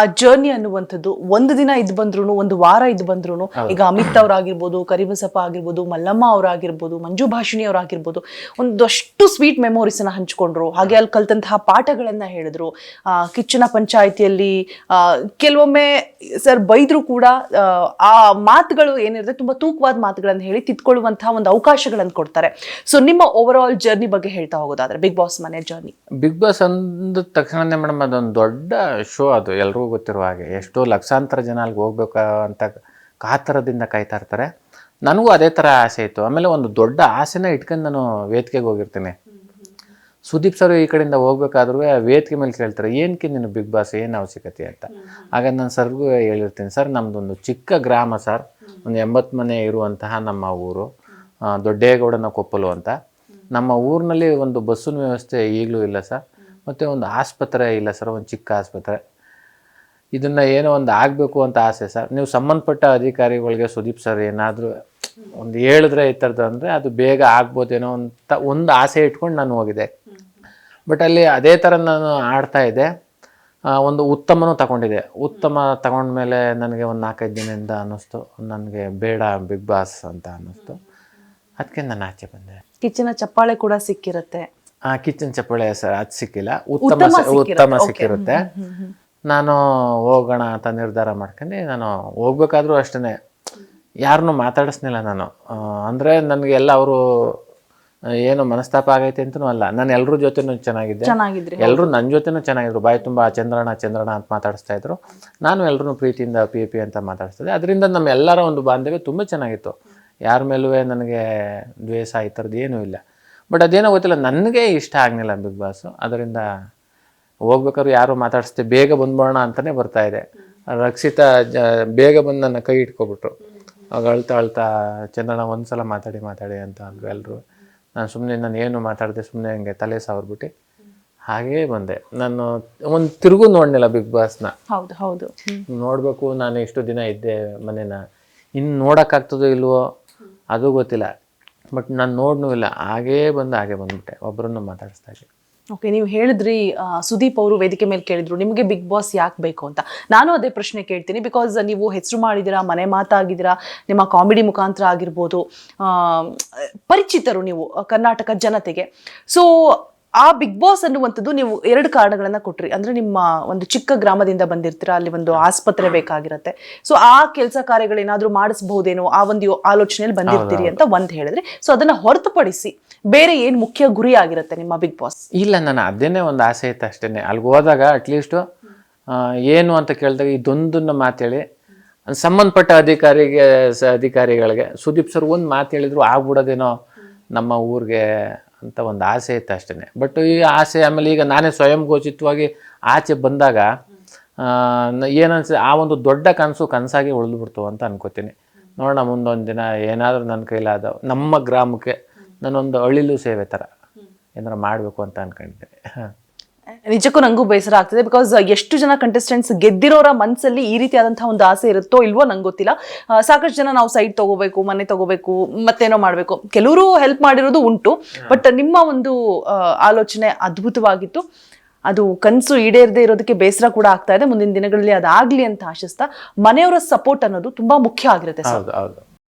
ಆ ಜರ್ನಿ ಅನ್ನುವಂಥದ್ದು ಒಂದು ದಿನ ಇದ್ ಬಂದ್ರು, ಒಂದು ವಾರ ಇದ್ ಬಂದ್ರು, ಈಗ ಅಮಿತ್ ಅವರಾಗಿರ್ಬೋದು, ಕರಿಬಸಪ್ಪ ಆಗಿರ್ಬೋದು, ಮಲ್ಲಮ್ಮ ಅವರಾಗಿರ್ಬೋದು, ಮಂಜು ಭಾಷಿಣಿ ಅವರಾಗಿರ್ಬೋದು, ಒಂದಷ್ಟು ಸ್ವೀಟ್ ಮೆಮೊರೀಸ್ ನ ಹಂಚ್ಕೊಂಡ್ರು. ಹಾಗೆ ಅಲ್ಲಿ ಕಲ್ತಂತಹ ಪಾಠಗಳನ್ನ ಹೇಳಿದ್ರು. ಕಿಚ್ಚನ ಪಂಚಾಯಿತಿಯಲ್ಲಿ ಕೆಲವೊಮ್ಮೆ ಸರ್ ಬೈದ್ರು ಕೂಡ ಆ ಮಾತುಗಳು ಏನಿರುತ್ತೆ ತುಂಬಾ ತೂಕವಾದ ಮಾತುಗಳನ್ನು ಹೇಳಿ ತಿದ್ಕೊಳ್ಳುವಂತಹ ಒಂದು ಅವಕಾಶಗಳನ್ನು ಕೊಡ್ತಾರೆ. ಸೊ ನಿಮ್ಮ ಓವರ್ ಆಲ್ ಜರ್ನಿ ಬಗ್ಗೆ ಹೇಳ್ತಾ ಹೋಗೋದಾದ್ರೆ ಬಿಗ್ ಬಾಸ್ ಮನೆ ಜರ್ನಿ. ಬಿಗ್ ಬಾಸ್ ಅಂದ ತಕ್ಷಣನೇ ಮೇಡಮ್ ಅದೊಂದು ದೊಡ್ಡ ಶೋ. ಅದು ಎಲ್ರಿಗೂ ಗೊತ್ತಿರುವ ಹಾಗೆ ಎಷ್ಟೋ ಲಕ್ಷಾಂತರ ಜನ ಅಲ್ಲಿಗೆ ಹೋಗ್ಬೇಕು ಅಂತ ಕಾತರದಿಂದ ಕಾಯ್ತಾ ಇರ್ತಾರೆ. ನನಗೂ ಅದೇ ಥರ ಆಸೆ ಇತ್ತು. ಆಮೇಲೆ ಒಂದು ದೊಡ್ಡ ಆಸೆನ ಇಟ್ಕೊಂಡು ನಾನು ವೇದಿಕೆಗೆ ಹೋಗಿರ್ತೀನಿ. ಸುದೀಪ್ ಸರ್ ಈ ಕಡೆಯಿಂದ ಹೋಗ್ಬೇಕಾದ್ರೂ ವೇದಿಕೆ ಮೇಲೆ ಕೇಳ್ತಾರೆ, ಏನಕ್ಕೆ ನೀನು ಬಿಗ್ ಬಾಸ್ ಏನು ಅವಶ್ಯಕತೆ ಅಂತ. ಆಗ ನಾನು ಸರ್ಗೂ ಹೇಳಿರ್ತೀನಿ, ಸರ್ ನಮ್ಮದೊಂದು ಚಿಕ್ಕ ಗ್ರಾಮ ಸರ್, ಒಂದು 80 ಮನೆ ಇರುವಂತಹ ನಮ್ಮ ಊರು, ದೊಡ್ಡೇಗೌಡನ ಕೊಪ್ಪಲು ಅಂತ. ನಮ್ಮ ಊರಿನಲ್ಲಿ ಒಂದು ಬಸ್ಸಿನ ವ್ಯವಸ್ಥೆ ಈಗಲೂ ಇಲ್ಲ ಸರ್, ಮತ್ತು ಒಂದು ಆಸ್ಪತ್ರೆ ಇಲ್ಲ ಸರ್, ಒಂದು ಚಿಕ್ಕ ಆಸ್ಪತ್ರೆ. ಇದನ್ನು ಏನೋ ಒಂದು ಆಗಬೇಕು ಅಂತ ಆಸೆ ಸರ್. ನೀವು ಸಂಬಂಧಪಟ್ಟ ಅಧಿಕಾರಿಗಳಿಗೆ ಸುದೀಪ್ ಸರ್ ಏನಾದರೂ ಒಂದು ಹೇಳಿದ್ರೆ ಈ ಥರದ್ದು ಅಂದರೆ ಅದು ಬೇಗ ಆಗ್ಬೋದೇನೋ ಅಂತ ಒಂದು ಆಸೆ ಇಟ್ಕೊಂಡು ನಾನು ಹೋಗಿದ್ದೆ. ಬಟ್ ಅಲ್ಲಿ ಅದೇ ಥರ ನಾನು ಆಡ್ತಾ ಇದ್ದೆ. ಒಂದು ಉತ್ತಮನೂ ತಗೊಂಡಿದ್ದೆ. ಉತ್ತಮ ತಗೊಂಡ್ಮೇಲೆ ನನಗೆ ಒಂದು 4-5 ದಿನದಿಂದ ಅನ್ನಿಸ್ತು ನನಗೆ ಬೇಡ ಬಿಗ್ ಬಾಸ್ ಅಂತ ಅನ್ನಿಸ್ತು. ಅದಕ್ಕೆ ನಾನು ಆಚೆ ಬಂದೆ. ಕಿಚ್ಚನ ಚಪ್ಪಾಳೆ ಕೂಡ ಸಿಕ್ಕಿರುತ್ತೆ. ಕಿಚ್ಚನ್ ಚಪ್ಪಾಳೆ ಸರ್ ಅದು ಸಿಕ್ಕಿಲ್ಲ, ಉತ್ತಮ ಸಿಕ್ಕಿರುತ್ತೆ. ನಾನು ಹೋಗೋಣ ಅಂತ ನಿರ್ಧಾರ ಮಾಡ್ಕೊಂಡು ನಾನು ಹೋಗ್ಬೇಕಾದ್ರೂ ಅಷ್ಟೇ ಯಾರನ್ನೂ ಮಾತಾಡಿಸ್ನಿಲ್ಲ ನಾನು. ಅಂದರೆ ನನಗೆಲ್ಲ ಅವರು ಏನು ಮನಸ್ತಾಪ ಆಗೈತೆ ಅಂತನೂ ಅಲ್ಲ, ನಾನು ಎಲ್ಲರ ಜೊತೆನೂ ಚೆನ್ನಾಗಿದ್ದೆ, ಎಲ್ಲರೂ ನನ್ನ ಜೊತೆನೂ ಚೆನ್ನಾಗಿದ್ರು. ಬಾಯಿ ತುಂಬ ಚಂದ್ರಣ್ಣ ಅಂತ ಮಾತಾಡಿಸ್ತಾ ಇದ್ರು. ನಾನು ಎಲ್ಲರೂ ಪ್ರೀತಿಯಿಂದ ಪಿ ಅಂತ ಮಾತಾಡಿಸ್ತಿದ್ದೆ. ಅದರಿಂದ ನಮ್ಮ ಎಲ್ಲರ ಒಂದು ಬಾಂಧವ್ಯ ತುಂಬ ಚೆನ್ನಾಗಿತ್ತು. ಯಾರ ಮೇಲೂ ನನಗೆ ದ್ವೇಷ ಈ ಥರದ್ದು ಏನೂ ಇಲ್ಲ. ಬಟ್ ಅದೇನೋ ಗೊತ್ತಿಲ್ಲ, ನನಗೆ ಇಷ್ಟ ಆಗಲಿಲ್ಲ ಬಿಗ್ ಬಾಸು. ಅದರಿಂದ ಹೋಗ್ಬೇಕಾದ್ರು ಯಾರು ಮಾತಾಡಿಸ್ತೆ ಬೇಗ ಬಂದ್ಬೋಣ ಅಂತಲೇ ಬರ್ತಾಯಿದೆ. ರಕ್ಷಿತಾ ಬೇಗ ಬಂದು ನನ್ನ ಕೈ ಇಟ್ಕೊಬಿಟ್ರು. ಆಗ ಅಳ್ತಾ ಚಂದ್ರಣ್ಣ ಒಂದು ಸಲ ಮಾತಾಡಿ ಅಂತ ಅಂದರು ಎಲ್ಲರೂ. ನಾನು ಸುಮ್ಮನೆ ನಾನು ಏನು ಮಾತಾಡಿದೆ, ಸುಮ್ಮನೆ ಹಂಗೆ ತಲೆ ಸಾವ್ರ್ಬಿಟ್ಟು ಹಾಗೇ ಬಂದೆ. ನಾನು ಒಂದು ತಿರುಗು ನೋಡಲಿಲ್ಲ ಬಿಗ್ ಬಾಸ್ನ. ಹೌದು ನೋಡಬೇಕು, ನಾನು ಎಷ್ಟು ದಿನ ಇದ್ದೆ ಮನೇನ, ಇನ್ನು ನೋಡೋಕ್ಕಾಗ್ತದೋ ಇಲ್ವೋ ಅದು ಗೊತ್ತಿಲ್ಲ. ಬಟ್ ನಾನು ನೋಡ್ನೂ ಇಲ್ಲ, ಹಾಗೇ ಬಂದ್ಬಿಟ್ಟೆ, ಒಬ್ಬರನ್ನು ಮಾತಾಡಿಸ್ತಾ ಇದ್ದೆ. ಓಕೆ, ನೀವು ಹೇಳಿದ್ರಿ ಸುದೀಪ್ ಅವರು ವೇದಿಕೆ ಮೇಲೆ ಕೇಳಿದ್ರು ನಿಮಗೆ ಬಿಗ್ ಬಾಸ್ ಯಾಕೆ ಬೇಕು ಅಂತ. ನಾನು ಅದೇ ಪ್ರಶ್ನೆ ಕೇಳ್ತೀನಿ. ಬಿಕಾಸ್ ನೀವು ಹೆಸರು ಮಾಡಿದ್ದೀರಾ, ಮನೆ ಮಾತಾಗಿದ್ದೀರಾ, ನಿಮ್ಮ ಕಾಮಿಡಿ ಮುಖಾಂತರ ಆಗಿರ್ಬೋದು, ಪರಿಚಿತರು ನೀವು ಕರ್ನಾಟಕ ಜನತೆಗೆ. ಸೊ ಆ ಬಿಗ್ ಬಾಸ್ ಅನ್ನುವಂಥದ್ದು ನೀವು 2 ಕಾರಣಗಳನ್ನ ಕೊಟ್ರಿ. ಅಂದ್ರೆ ನಿಮ್ಮ ಒಂದು ಚಿಕ್ಕ ಗ್ರಾಮದಿಂದ ಬಂದಿರ್ತೀರಾ, ಅಲ್ಲಿ ಒಂದು ಆಸ್ಪತ್ರೆ ಬೇಕಾಗಿರುತ್ತೆ. ಸೊ ಆ ಕೆಲಸ ಕಾರ್ಯಗಳೇನಾದ್ರೂ ಮಾಡಿಸಬಹುದೇನೋ ಆ ಒಂದು ಆಲೋಚನೆಯಲ್ಲಿ ಬಂದಿರ್ತೀರಿ ಅಂತ ಒಂದ್ ಹೇಳಿದ್ರಿ. ಸೊ ಅದನ್ನ ಹೊರತುಪಡಿಸಿ ಬೇರೆ ಏನ್ ಮುಖ್ಯ ಗುರಿ ಆಗಿರುತ್ತೆ ನಿಮ್ಮ ಬಿಗ್ ಬಾಸ್? ಇಲ್ಲ, ನಾನು ಅದೇನೇ ಒಂದು ಆಸೆ ಇತ್ತು ಅಷ್ಟೇನೆ. ಅಲ್ಲಿಗೆ ಹೋದಾಗ ಅಟ್ಲೀಸ್ಟು ಏನು ಅಂತ ಕೇಳಿದಾಗ ಇದೊಂದನ್ನು ಮಾತೇಳಿ ಸಂಬಂಧಪಟ್ಟ ಅಧಿಕಾರಿಗಳಿಗೆ ಸುದೀಪ್ ಸರ್ ಒಂದು ಮಾತು ಹೇಳಿದ್ರು ಆಗ್ಬಿಡೋದೇನೋ ನಮ್ಮ ಊರಿಗೆ ಅಂತ ಒಂದು ಆಸೆ ಇತ್ತು ಅಷ್ಟೇ. ಬಟ್ ಈ ಆಸೆ ಆಮೇಲೆ ಈಗ ನಾನೇ ಸ್ವಯಂ ಘೋಷಿತವಾಗಿ ಆಚೆ ಬಂದಾಗ ಏನನ್ಸ ಆ ಒಂದು ದೊಡ್ಡ ಕನಸಾಗಿ ಉಳಿದ್ಬಿಡ್ತು ಅಂತ ಅನ್ಕೋತೀನಿ. ನೋಡೋಣ ಮುಂದೊಂದು ದಿನ ಏನಾದರೂ ನನ್ನ ಕೈಲಾದ ನಮ್ಮ ಗ್ರಾಮಕ್ಕೆ ನಾನೊಂದು ಅಳಿಲು ಸೇವೆ ಥರ ಏನಾರು ಮಾಡಬೇಕು ಅಂತ ಅನ್ಕೊಂಡಿದ್ದೆ. ನಿಜಕ್ಕೂ ನಂಗೂ ಬೇಸರ ಆಗ್ತದೆ. ಬಿಕಾಸ್ ಎಷ್ಟು ಜನ ಕಂಟೆಸ್ಟೆಂಟ್ಸ್ ಗೆದ್ದಿರೋರ ಮನಸ್ಸಲ್ಲಿ ಈ ರೀತಿಯಾದಂತಹ ಒಂದು ಆಸೆ ಇರುತ್ತೋ ಇಲ್ವೋ ನಂಗೆ ಗೊತ್ತಿಲ್ಲ. ಸಾಕಷ್ಟು ಜನ ನಾವು ಸೈಟ್ ತಗೋಬೇಕು, ಮನೆ ತಗೋಬೇಕು, ಮತ್ತೇನೋ ಮಾಡಬೇಕು, ಕೆಲವರು ಹೆಲ್ಪ್ ಮಾಡಿರೋದು ಉಂಟು. ಬಟ್ ನಿಮ್ಮ ಒಂದು ಆಲೋಚನೆ ಅದ್ಭುತವಾಗಿತ್ತು. ಅದು ಕನಸು ಈಡೇರದೆ ಇರೋದಕ್ಕೆ ಬೇಸರ ಕೂಡ ಆಗ್ತಾ ಇದೆ. ಮುಂದಿನ ದಿನಗಳಲ್ಲಿ ಅದಾಗ್ಲಿ ಅಂತ ಆಶಿಸ್ತಾ, ಮನೆಯವರ ಸಪೋರ್ಟ್ ಅನ್ನೋದು ತುಂಬಾ ಮುಖ್ಯ ಆಗಿರುತ್ತೆ ಸರ್.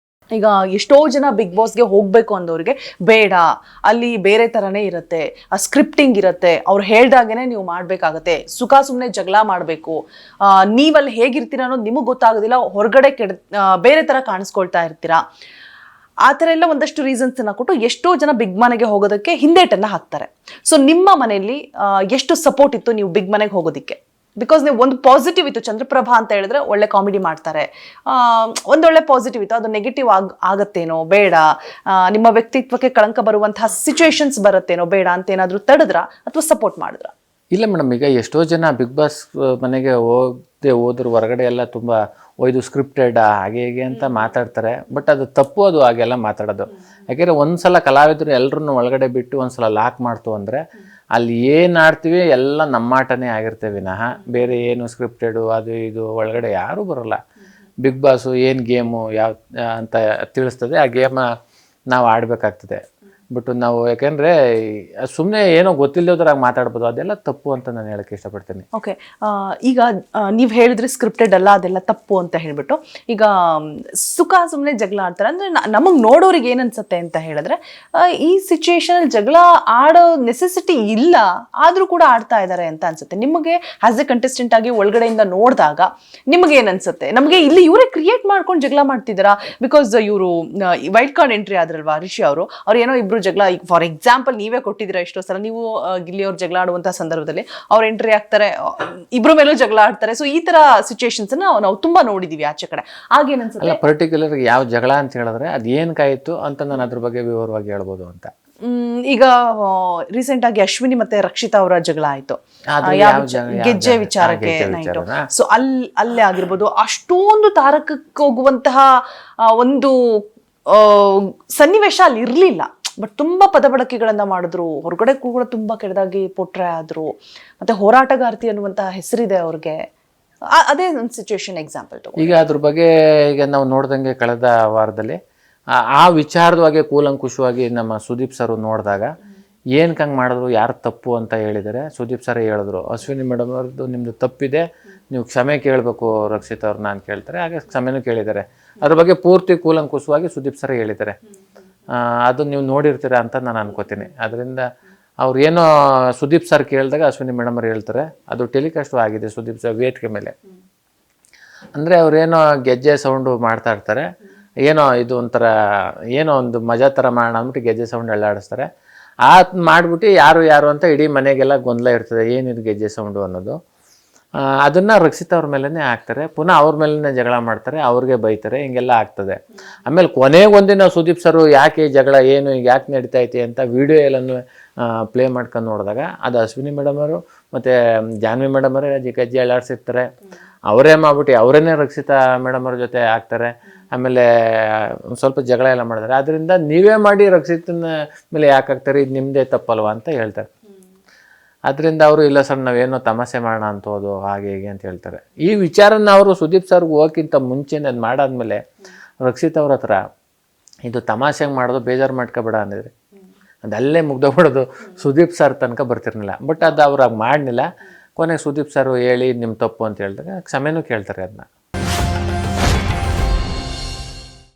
ಈಗ ಎಷ್ಟೋ ಜನ ಬಿಗ್ ಬಾಸ್ಗೆ ಹೋಗ್ಬೇಕು ಅಂದವ್ರಿಗೆ ಬೇಡ, ಅಲ್ಲಿ ಬೇರೆ ಥರನೇ ಇರುತ್ತೆ, ಆ ಸ್ಕ್ರಿಪ್ಟಿಂಗ್ ಇರುತ್ತೆ, ಅವ್ರು ಹೇಳ್ದಾಗೇನೆ ನೀವು ಮಾಡಬೇಕಾಗತ್ತೆ, ಸುಮ್ಮನೆ ಜಗಳ ಮಾಡಬೇಕು, ನೀವಲ್ಲಿ ಹೇಗಿರ್ತೀರ ಅನ್ನೋದು ನಿಮಗೆ ಗೊತ್ತಾಗೋದಿಲ್ಲ, ಹೊರಗಡೆ ಬೇರೆ ಥರ ಕಾಣಿಸ್ಕೊಳ್ತಾ ಇರ್ತೀರಾ, ಆ ಥರ ಎಲ್ಲ ಒಂದಷ್ಟು ರೀಸನ್ಸನ್ನು ಕೊಟ್ಟು ಎಷ್ಟೋ ಜನ ಬಿಗ್ ಮನೆಗೆ ಹೋಗೋದಕ್ಕೆ ಹಿಂದೇಟನ್ನು ಹಾಕ್ತಾರೆ. ಸೊ ನಿಮ್ಮ ಮನೆಯಲ್ಲಿ ಎಷ್ಟು ಸಪೋರ್ಟ್ ಇತ್ತು ನೀವು ಬಿಗ್ ಮನೆಗೆ ಹೋಗೋದಕ್ಕೆ? ಬಿಕಾಸ್ ನೀವು ಒಂದು ಪಾಸಿಟಿವ್ ಇತ್ತು, ಚಂದ್ರಪ್ರಭಾ ಅಂತ ಹೇಳಿದ್ರೆ ಒಳ್ಳೆ ಕಾಮಿಡಿ ಮಾಡ್ತಾರೆ, ಒಂದೊಳ್ಳೆ ಪಾಸಿಟಿವ್ ಇತ್ತು. ಅದು ನೆಗೆಟಿವ್ ಆಗತ್ತೇನೋ, ಬೇಡ, ನಿಮ್ಮ ವ್ಯಕ್ತಿತ್ವಕ್ಕೆ ಕಳಂಕ ಬರುವಂತಹ ಸಿಚುವೇಶನ್ಸ್ ಬರುತ್ತೇನೋ, ಬೇಡ ಅಂತ ಏನಾದರೂ ತಡೆದ್ರ ಅಥವಾ ಸಪೋರ್ಟ್ ಮಾಡಿದ್ರ? ಇಲ್ಲ ಮೇಡಮ್, ಈಗ ಎಷ್ಟೋ ಜನ ಬಿಗ್ ಬಾಸ್ ಮನೆಗೆ ಹೋದ್ರು ಹೊರಗಡೆ ಎಲ್ಲ ತುಂಬ ಇದು ಸ್ಕ್ರಿಪ್ಟೆಡ್ ಹಾಗೆ ಹೇಗೆ ಅಂತ ಮಾತಾಡ್ತಾರೆ. ಬಟ್ ಅದು ತಪ್ಪು, ಅದು ಹಾಗೆಲ್ಲ ಮಾತಾಡೋದು. ಯಾಕೆಂದರೆ ಒಂದ್ಸಲ ಕಲಾವಿದರು ಎಲ್ಲರನ್ನೂ ಒಳಗಡೆ ಬಿಟ್ಟು ಒಂದ್ಸಲ ಲಾಕ್ ಮಾಡ್ತು ಅಂದರೆ ಅಲ್ಲಿ ಏನು ಆಡ್ತೀವಿ ಎಲ್ಲ ನಮ್ಮಾಟನೇ ಆಗಿರ್ತೇವೆ ವಿನಃ ಬೇರೆ ಏನು ಸ್ಕ್ರಿಪ್ಟೆಡು ಅದು ಇದು ಒಳಗಡೆ ಯಾರೂ ಬರೋಲ್ಲ. ಬಿಗ್ ಬಾಸು ಏನು ಗೇಮು ಯಾವ ಅಂತ ತಿಳಿಸ್ತದೆ, ಆ ಗೇಮ ನಾವು ಆಡಬೇಕಾಗ್ತದೆ. ಬಟ್ ನಾವು ಯಾಕೆಂದರೆ ಸುಮ್ಮನೆ ಏನೋ ಗೊತ್ತಿಲ್ಲದ್ರಾಗ ಮಾತಾಡ್ಬೋದು, ಅದೆಲ್ಲ ತಪ್ಪು ಅಂತ ನಾನು ಹೇಳಕ್ಕೆ ಇಷ್ಟಪಡ್ತೀನಿ. ಓಕೆ, ಈಗ ನೀವು ಹೇಳಿದ್ರೆ ಸ್ಕ್ರಿಪ್ಟೆಡ್ ಅಲ್ಲ, ಅದೆಲ್ಲ ತಪ್ಪು ಅಂತ ಹೇಳ್ಬಿಟ್ಟು, ಈಗ ಸುಖ ಸುಮ್ಮನೆ ಜಗಳ ಆಡ್ತಾರೆ ಅಂದರೆ ನಮಗೆ ನೋಡೋರಿಗೆ ಏನನ್ಸುತ್ತೆ ಅಂತ ಹೇಳಿದ್ರೆ ಈ ಸಿಚುಯೇಷನಲ್ಲಿ ಜಗಳ ಆಡೋ ನೆಸೆಸಿಟಿ ಇಲ್ಲ, ಆದರೂ ಕೂಡ ಆಡ್ತಾ ಇದ್ದಾರೆ ಅಂತ ಅನ್ಸುತ್ತೆ. ನಿಮಗೆ ಆಸ್ ಎ ಕಂಟೆಸ್ಟೆಂಟ್ ಆಗಿ ಒಳಗಡೆಯಿಂದ ನೋಡಿದಾಗ ನಿಮಗೆ ಏನನ್ಸುತ್ತೆ? ನಮಗೆ ಇಲ್ಲಿ ಇವರೇ ಕ್ರಿಯೇಟ್ ಮಾಡ್ಕೊಂಡು ಜಗಳ ಮಾಡ್ತಿದ್ದಾರಾ? ಬಿಕಾಸ್ ಇವರು ವೈಲ್ಡ್ ಕಾರ್ಡ್ ಎಂಟ್ರಿ ಆದ್ರಲ್ವಾ ರಿಷಿ ಅವರು, ಅವ್ರು ಏನೋ ಇಬ್ರು ಜಗಳ, ಈಗ ಫಾರ್ ಎಕ್ಸಾಂಪಲ್ ನೀವೇ ಕೊಟ್ಟಿದ್ದೀರಾ ಎಷ್ಟೋ ಸಲ, ನೀವು ಗಿಲ್ಲಿ ಅವ್ರು ಜಗಳ ಆಡುವಂತಹ ಸಂದರ್ಭದಲ್ಲಿ ಅವ್ರು ಎಂಟ್ರಿ ಆಗ್ತಾರೆ, ಇಬ್ರು ಮೇಲೂ ಜಗಳ ಆಡ್ತಾರೆ. ಸೊ ಈ ತರ ಸಿಚುಯೇಷನ್ಸ್ ನಾವು ತುಂಬಾ ನೋಡಿದೀವಿ ಆಚೆ ಕಡೆ. ಆಗೇನನ್ಸುತ್ತೆ? ಪರ್ಟಿಕ್ಯುಲರ್ ಯಾವ ಜಗಳ ಅಂತ ಹೇಳಿದ್ರೆ ಅದು ಏನ್ ಕಾಯಿತು ಅಂತ ನಾನು ಅದ್ರ ಬಗ್ಗೆ ವಿವರವಾಗಿ ಹೇಳ್ಬೋದು ಅಂತ. ಈಗ ರೀಸೆಂಟ್ ಆಗಿ ಅಶ್ವಿನಿ ಮತ್ತೆ ರಕ್ಷಿತಾ ಅವರ ಜಗಳ ಆಯ್ತು, ಗೆಜ್ಜೆ ವಿಚಾರಕ್ಕೆ ನೈಟು. ಸೊ ಅಲ್ಲೇ ಆಗಿರ್ಬೋದು, ಅಷ್ಟೊಂದು ತಾರಕಕ್ಕೆ ಹೋಗುವಂತಹ ಒಂದು ಸನ್ನಿವೇಶ ಅಲ್ಲಿ ಇರ್ಲಿಲ್ಲ. ಬಟ್ ತುಂಬಾ ಪದಬಳಕೆಗಳನ್ನ ಮಾಡಿದ್ರು, ಹೊರಗಡೆ ಕೂಡ ತುಂಬಾ ಕೆಟ್ಟದಾಗಿ ಪೋಟ್ರೆ ಆದ್ರು, ಮತ್ತೆ ಹೋರಾಟಗಾರ್ತಿ ಅನ್ನುವಂತಹ ಹೆಸರಿದೆ ಅವ್ರಿಗೆ. ಅದೇ ಒಂದು ಸಿಚುವೇಶನ್ ಎಕ್ಸಾಂಪಲ್ ತಗೋ. ಈಗ ಅದ್ರ ಬಗ್ಗೆ ಈಗ ನಾವು ನೋಡ್ದಂಗೆ ಕಳೆದ ವಾರದಲ್ಲಿ ಆ ವಿಚಾರದವಾಗಿ ಕೂಲಂಕುಷವಾಗಿ ನಮ್ಮ ಸುದೀಪ್ ಸರ್ ನೋಡಿದಾಗ ಏನಕ್ಕೆ ಹಂಗೆ ಮಾಡಿದ್ರು, ಯಾರು ತಪ್ಪು ಅಂತ ಹೇಳಿದರೆ ಸುದೀಪ್ ಸರ್ ಹೇಳಿದ್ರು, ಅಶ್ವಿನಿ ಮೇಡಮ್ ಅವ್ರದ್ದು ನಿಮ್ಮದು ತಪ್ಪಿದೆ, ನೀವು ಕ್ಷಮೆ ಕೇಳಬೇಕು ರಕ್ಷಿತ್ ಅವ್ರನ್ನ ಅಂತ ಕೇಳ್ತಾರೆ. ಹಾಗೆ ಕ್ಷಮೆನೂ ಕೇಳಿದ್ದಾರೆ. ಅದ್ರ ಬಗ್ಗೆ ಪೂರ್ತಿ ಕೂಲಂಕುಷವಾಗಿ ಸುದೀಪ್ ಸರ್ ಹೇಳಿದ್ದಾರೆ. ಅದು ನೀವು ನೋಡಿರ್ತೀರ ಅಂತ ನಾನು ಅನ್ಕೋತೀನಿ. ಅದರಿಂದ ಅವ್ರು ಏನೋ ಸುದೀಪ್ ಸರ್ ಕೇಳಿದಾಗ ಅಶ್ವಿನಿ ಮೇಡಮ್ ಅವ್ರು ಹೇಳ್ತಾರೆ, ಅದು ಟೆಲಿಕಾಸ್ಟು ಆಗಿದೆ ಸುದೀಪ್ ಸರ್ ವೇದಿಕೆ ಮೇಲೆ. ಅಂದರೆ ಅವ್ರೇನೋ ಗೆಜ್ಜೆ ಸೌಂಡು ಮಾಡ್ತಾ ಇರ್ತಾರೆ, ಏನೋ ಇದು ಒಂಥರ ಏನೋ ಒಂದು ಮಜಾ ಥರ ಮಾಡೋಣ ಅಂದ್ಬಿಟ್ಟು ಗೆಜ್ಜೆ ಸೌಂಡ್ ಎಲ್ಲಾಡಿಸ್ತಾರೆ. ಮಾಡಿಬಿಟ್ಟು ಯಾರು ಅಂತ ಇಡೀ ಮನೆಗೆಲ್ಲ ಗೊಂದಲ ಇರ್ತದೆ, ಏನಿದು ಗೆಜ್ಜೆ ಸೌಂಡು ಅನ್ನೋದು. ಅದನ್ನು ರಕ್ಷಿತ್ ಅವ್ರ ಮೇಲೇ ಹಾಕ್ತಾರೆ, ಪುನಃ ಅವ್ರ ಮೇಲೇ ಜಗಳ ಮಾಡ್ತಾರೆ, ಅವ್ರಿಗೆ ಬೈತಾರೆ, ಹಿಂಗೆಲ್ಲ ಆಗ್ತದೆ. ಆಮೇಲೆ ಕೊನೆಗೊಂದಿನ ಸುದೀಪ್ ಸರು ಯಾಕೆ ಜಗಳ ಏನು ಈಗ ಯಾಕೆ ನಡೀತಾ ಐತಿ ಅಂತ ವಿಡಿಯೋ ಎಲ್ಲನೂ ಪ್ಲೇ ಮಾಡ್ಕೊಂಡು ನೋಡಿದಾಗ ಅದು ಅಶ್ವಿನಿ ಮೇಡಮ್ ಅವರು ಮತ್ತು ಜಾನ್ವಿ ಮೇಡಮ್ ಅವರೇ ಗೆಜ್ಜೆ ಎಳ್ಳಾಡ್ಸಿರ್ತಾರೆ, ಅವರೇ ಮಾಡ್ಬಿಟ್ಟು ಅವರೇನೇ ರಕ್ಷಿತಾ ಮೇಡಮ್ ಅವ್ರ ಜೊತೆ ಹಾಕ್ತಾರೆ. ಆಮೇಲೆ ಸ್ವಲ್ಪ ಜಗಳ ಎಲ್ಲ ಮಾಡಿದ್ದಾರೆ. ಅದರಿಂದ ನೀವೇ ಮಾಡಿ ರಕ್ಷಿತನ ಮೇಲೆ ಯಾಕೆ ಹಾಕ್ತಾರೆ, ಇದು ನಿಮ್ಮದೇ ತಪ್ಪಲ್ವಾ ಅಂತ ಹೇಳ್ತಾರೆ. ಅದರಿಂದ ಅವರು ಇಲ್ಲ ಸರ್ ನಾವೇನೋ ತಮಾಷೆ ಮಾಡೋಣ ಅಂತೋದು ಹಾಗೆ ಹೀಗೆ ಅಂತ ಹೇಳ್ತಾರೆ. ಈ ವಿಚಾರನ ಅವರು ಸುದೀಪ್ ಸರ್ಗೆ ಹೋಗೋಕ್ಕಿಂತ ಮುಂಚೆನೇ ಅದು ಮಾಡಾದ್ಮೇಲೆ ರಕ್ಷಿತ್ ಅವ್ರ ಹತ್ರ ಇದು ತಮಾಷೆಗೆ ಮಾಡೋದು, ಬೇಜಾರು ಮಾಡ್ಕೊಬೇಡ ಅಂದಿದ್ರೆ ಅದಲ್ಲೇ ಮುಗ್ದೋಗ್ಬಿಡೋದು, ಸುದೀಪ್ ಸರ್ ತನಕ ಬರ್ತಿರ್ಲಿಲ್ಲ. ಬಟ್ ಅದು ಅವ್ರಾಗ ಮಾಡಲಿಲ್ಲ. ಕೊನೆಗೆ ಸುದೀಪ್ ಸರ್ ಹೇಳಿ ನಿಮ್ಮ ತಪ್ಪು ಅಂತ ಹೇಳಿದಾಗ ಕ್ಷಮೆನೂ ಕೇಳ್ತಾರೆ ಅದನ್ನ.